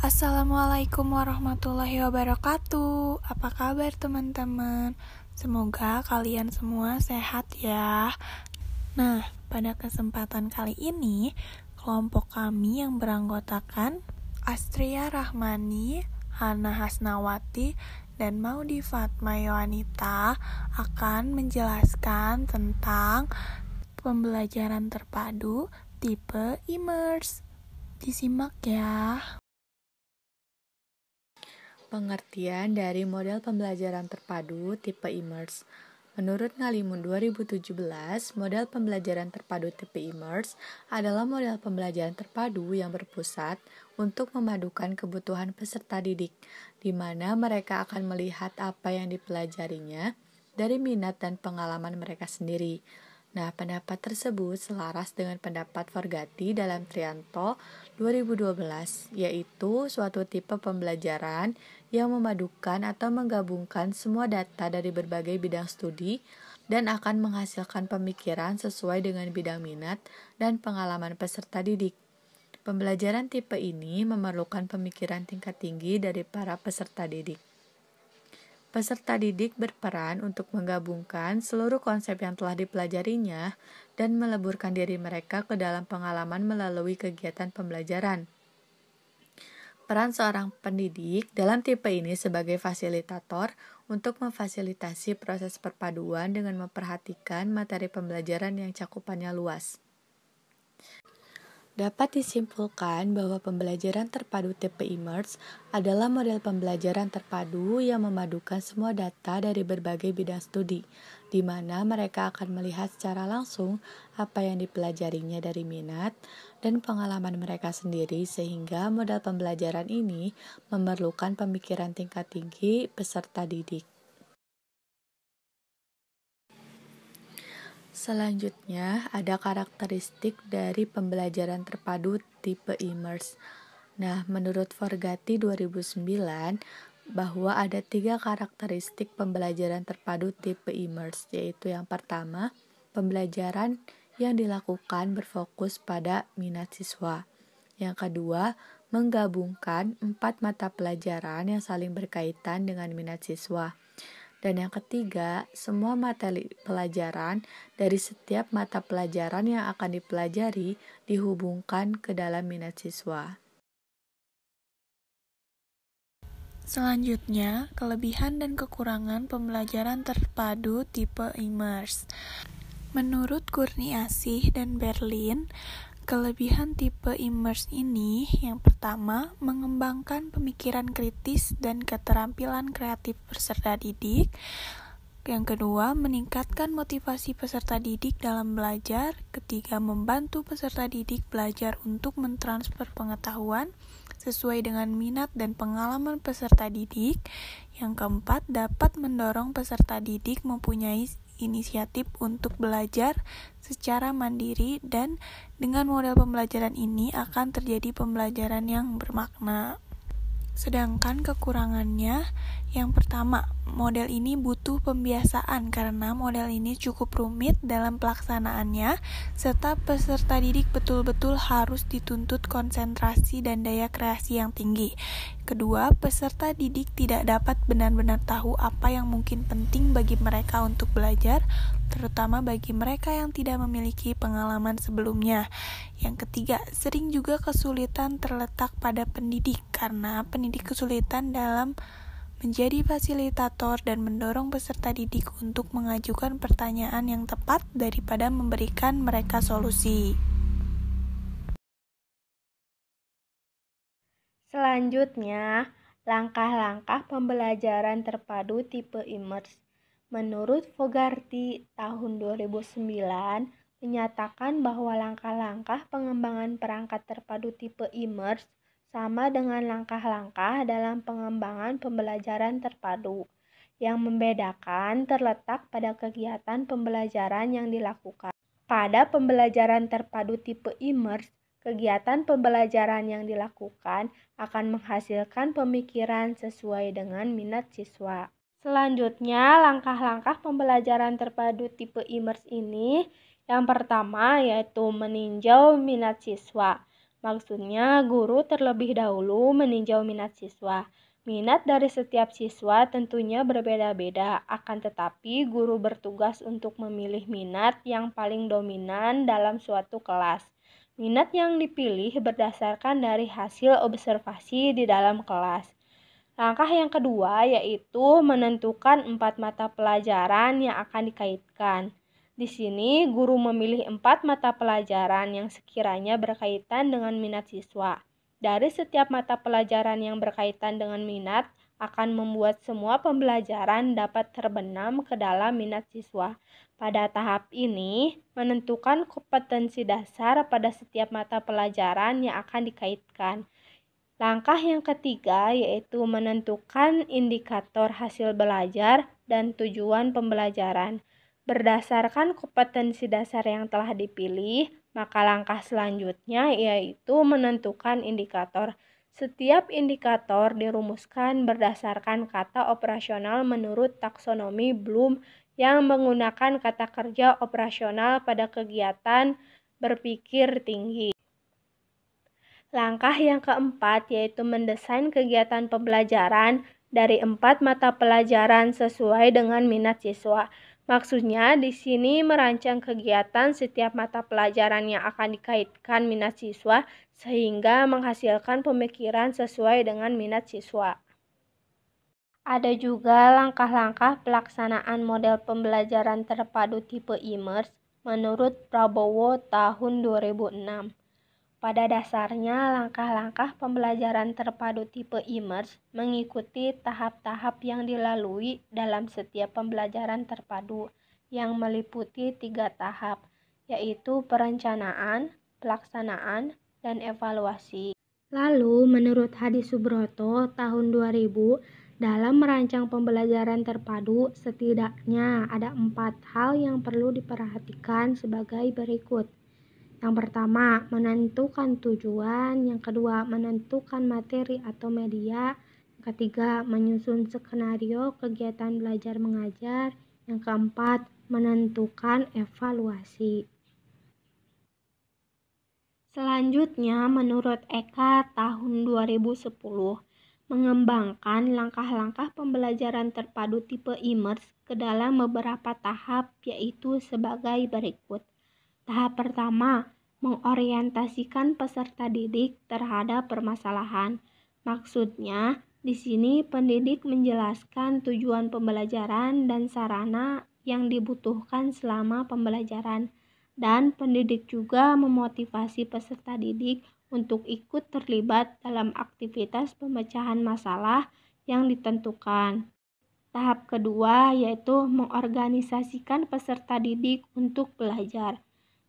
Assalamualaikum warahmatullahi wabarakatuh. Apa kabar teman-teman? Semoga kalian semua sehat ya. Nah, pada kesempatan kali ini, kelompok kami yang beranggotakan Astria Rahmani, Hana Hasnawati, dan Maudi Fatma Yohanita akan menjelaskan tentang pembelajaran terpadu tipe Immerse. Disimak ya. Pengertian dari model pembelajaran terpadu tipe Immerse. Menurut Ngalimun 2017, model pembelajaran terpadu tipe Immerse adalah model pembelajaran terpadu yang berpusat untuk memadukan kebutuhan peserta didik, di mana mereka akan melihat apa yang dipelajarinya dari minat dan pengalaman mereka sendiri. Nah, pendapat tersebut selaras dengan pendapat Forgati dalam Trianto 2012, yaitu suatu tipe pembelajaran yang memadukan atau menggabungkan semua data dari berbagai bidang studi dan akan menghasilkan pemikiran sesuai dengan bidang minat dan pengalaman peserta didik. Pembelajaran tipe ini memerlukan pemikiran tingkat tinggi dari para peserta didik. Peserta didik berperan untuk menggabungkan seluruh konsep yang telah dipelajarinya dan meleburkan diri mereka ke dalam pengalaman melalui kegiatan pembelajaran. Peran seorang pendidik dalam tipe ini sebagai fasilitator untuk memfasilitasi proses perpaduan dengan memperhatikan materi pembelajaran yang cakupannya luas. Dapat disimpulkan bahwa pembelajaran terpadu tipe Immerse adalah model pembelajaran terpadu yang memadukan semua data dari berbagai bidang studi, di mana mereka akan melihat secara langsung apa yang dipelajarinya dari minat dan pengalaman mereka sendiri, sehingga model pembelajaran ini memerlukan pemikiran tingkat tinggi peserta didik. Selanjutnya, ada karakteristik dari pembelajaran terpadu tipe Immerse. Nah, menurut Forgati 2009, bahwa ada 3 karakteristik pembelajaran terpadu tipe Immerse, yaitu yang pertama, pembelajaran yang dilakukan berfokus pada minat siswa. Yang kedua, menggabungkan 4 mata pelajaran yang saling berkaitan dengan minat siswa. Dan yang ketiga, semua materi pelajaran dari setiap mata pelajaran yang akan dipelajari dihubungkan ke dalam minat siswa. Selanjutnya, kelebihan dan kekurangan pembelajaran terpadu tipe Immerse. Menurut Kurniasih dan Berlin, kelebihan tipe Immerse ini yang pertama, mengembangkan pemikiran kritis dan keterampilan kreatif peserta didik. Yang kedua, meningkatkan motivasi peserta didik dalam belajar. Ketiga, membantu peserta didik belajar untuk mentransfer pengetahuan sesuai dengan minat dan pengalaman peserta didik. Yang keempat, dapat mendorong peserta didik mempunyai inisiatif untuk belajar secara mandiri, dan dengan model pembelajaran ini akan terjadi pembelajaran yang bermakna. Sedangkan kekurangannya, yang pertama, model ini butuh pembiasaan karena model ini cukup rumit dalam pelaksanaannya, serta peserta didik betul-betul harus dituntut konsentrasi dan daya kreasi yang tinggi. Kedua, peserta didik tidak dapat benar-benar tahu apa yang mungkin penting bagi mereka untuk belajar, terutama bagi mereka yang tidak memiliki pengalaman sebelumnya. Yang ketiga, sering juga kesulitan terletak pada pendidik karena pendidik kesulitan dalam menjadi fasilitator dan mendorong peserta didik untuk mengajukan pertanyaan yang tepat daripada memberikan mereka solusi. Selanjutnya, langkah-langkah pembelajaran terpadu tipe Immerse. Menurut Fogarty tahun 2009, menyatakan bahwa langkah-langkah pengembangan perangkat terpadu tipe Immerse sama dengan langkah-langkah dalam pengembangan pembelajaran terpadu. Yang membedakan terletak pada kegiatan pembelajaran yang dilakukan. Pada pembelajaran terpadu tipe Immerse, kegiatan pembelajaran yang dilakukan akan menghasilkan pemikiran sesuai dengan minat siswa. Selanjutnya, langkah-langkah pembelajaran terpadu tipe Immerse ini, yang pertama yaitu meninjau minat siswa. Maksudnya, guru terlebih dahulu meninjau minat siswa. Minat dari setiap siswa tentunya berbeda-beda, akan tetapi guru bertugas untuk memilih minat yang paling dominan dalam suatu kelas. Minat yang dipilih berdasarkan dari hasil observasi di dalam kelas. Langkah yang kedua yaitu menentukan 4 mata pelajaran yang akan dikaitkan. Di sini, guru memilih 4 mata pelajaran yang sekiranya berkaitan dengan minat siswa. Dari setiap mata pelajaran yang berkaitan dengan minat, akan membuat semua pembelajaran dapat terbenam ke dalam minat siswa. Pada tahap ini, menentukan kompetensi dasar pada setiap mata pelajaran yang akan dikaitkan. Langkah yang ketiga yaitu menentukan indikator hasil belajar dan tujuan pembelajaran. Berdasarkan kompetensi dasar yang telah dipilih, maka langkah selanjutnya yaitu menentukan indikator. Setiap indikator dirumuskan berdasarkan kata operasional menurut taksonomi Bloom yang menggunakan kata kerja operasional pada kegiatan berpikir tinggi. Langkah yang keempat yaitu mendesain kegiatan pembelajaran dari 4 mata pelajaran sesuai dengan minat siswa. Maksudnya di sini merancang kegiatan setiap mata pelajaran yang akan dikaitkan minat siswa sehingga menghasilkan pemikiran sesuai dengan minat siswa. Ada juga langkah-langkah pelaksanaan model pembelajaran terpadu tipe IMERS menurut Prabowo tahun 2006. Pada dasarnya, langkah-langkah pembelajaran terpadu tipe IMERS mengikuti tahap-tahap yang dilalui dalam setiap pembelajaran terpadu yang meliputi 3 tahap, yaitu perencanaan, pelaksanaan, dan evaluasi. Lalu, menurut Hadi Subroto tahun 2000, dalam merancang pembelajaran terpadu, setidaknya ada 4 hal yang perlu diperhatikan sebagai berikut. Yang pertama, menentukan tujuan. Yang kedua, menentukan materi atau media. Yang ketiga, menyusun skenario kegiatan belajar mengajar. Yang keempat, menentukan evaluasi. Selanjutnya, menurut Eka tahun 2010, mengembangkan langkah-langkah pembelajaran terpadu tipe IMERS ke dalam beberapa tahap yaitu sebagai berikut. Tahap pertama, mengorientasikan peserta didik terhadap permasalahan. Maksudnya, di sini pendidik menjelaskan tujuan pembelajaran dan sarana yang dibutuhkan selama pembelajaran. Dan pendidik juga memotivasi peserta didik untuk ikut terlibat dalam aktivitas pemecahan masalah yang ditentukan. Tahap kedua yaitu mengorganisasikan peserta didik untuk belajar.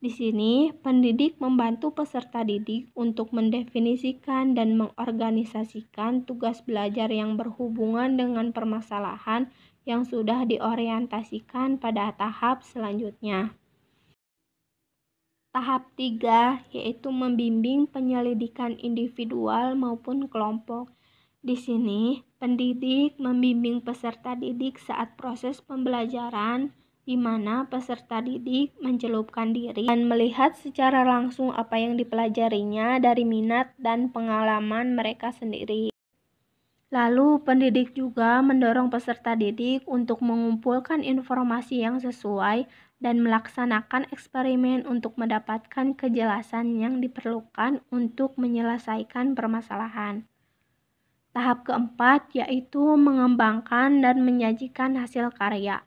Di sini, pendidik membantu peserta didik untuk mendefinisikan dan mengorganisasikan tugas belajar yang berhubungan dengan permasalahan yang sudah diorientasikan pada tahap selanjutnya. Tahap 3 yaitu membimbing penyelidikan individual maupun kelompok. Di sini, pendidik membimbing peserta didik saat proses pembelajaran, di mana peserta didik mencelupkan diri dan melihat secara langsung apa yang dipelajarinya dari minat dan pengalaman mereka sendiri. Lalu, pendidik juga mendorong peserta didik untuk mengumpulkan informasi yang sesuai dan melaksanakan eksperimen untuk mendapatkan kejelasan yang diperlukan untuk menyelesaikan permasalahan. Tahap keempat yaitu mengembangkan dan menyajikan hasil karya.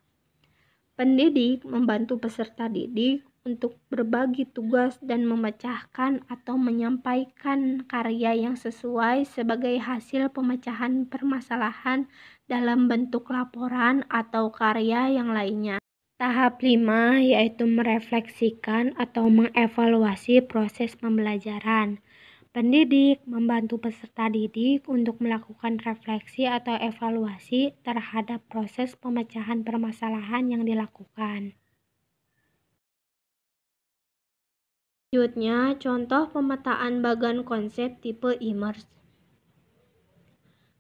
Pendidik membantu peserta didik untuk berbagi tugas dan memecahkan atau menyampaikan karya yang sesuai sebagai hasil pemecahan permasalahan dalam bentuk laporan atau karya yang lainnya. Tahap 5 yaitu merefleksikan atau mengevaluasi proses pembelajaran. Pendidik membantu peserta didik untuk melakukan refleksi atau evaluasi terhadap proses pemecahan permasalahan yang dilakukan. Selanjutnya, contoh pemetaan bagan konsep tipe IMERS.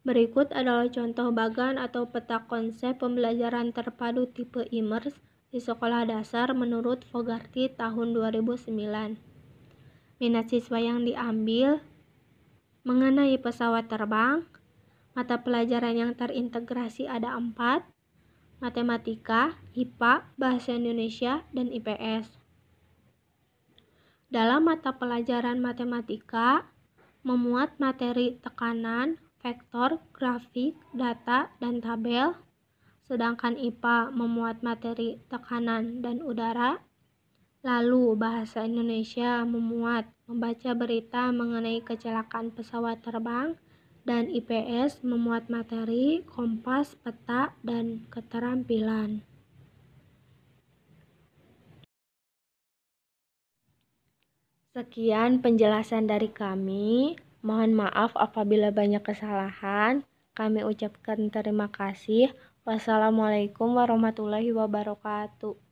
Berikut adalah contoh bagan atau peta konsep pembelajaran terpadu tipe IMERS di sekolah dasar menurut Fogarty tahun 2009. minat siswa yang diambil, mengenai pesawat terbang, mata pelajaran yang terintegrasi ada 4, matematika, IPA, bahasa Indonesia, dan IPS. Dalam mata pelajaran matematika, memuat materi tekanan, vektor, grafik, data, dan tabel, sedangkan IPA memuat materi tekanan dan udara. Lalu bahasa Indonesia memuat membaca berita mengenai kecelakaan pesawat terbang, dan IPS memuat materi, kompas, peta, dan keterampilan. Sekian penjelasan dari kami. Mohon maaf apabila banyak kesalahan. Kami ucapkan terima kasih. Wassalamualaikum warahmatullahi wabarakatuh.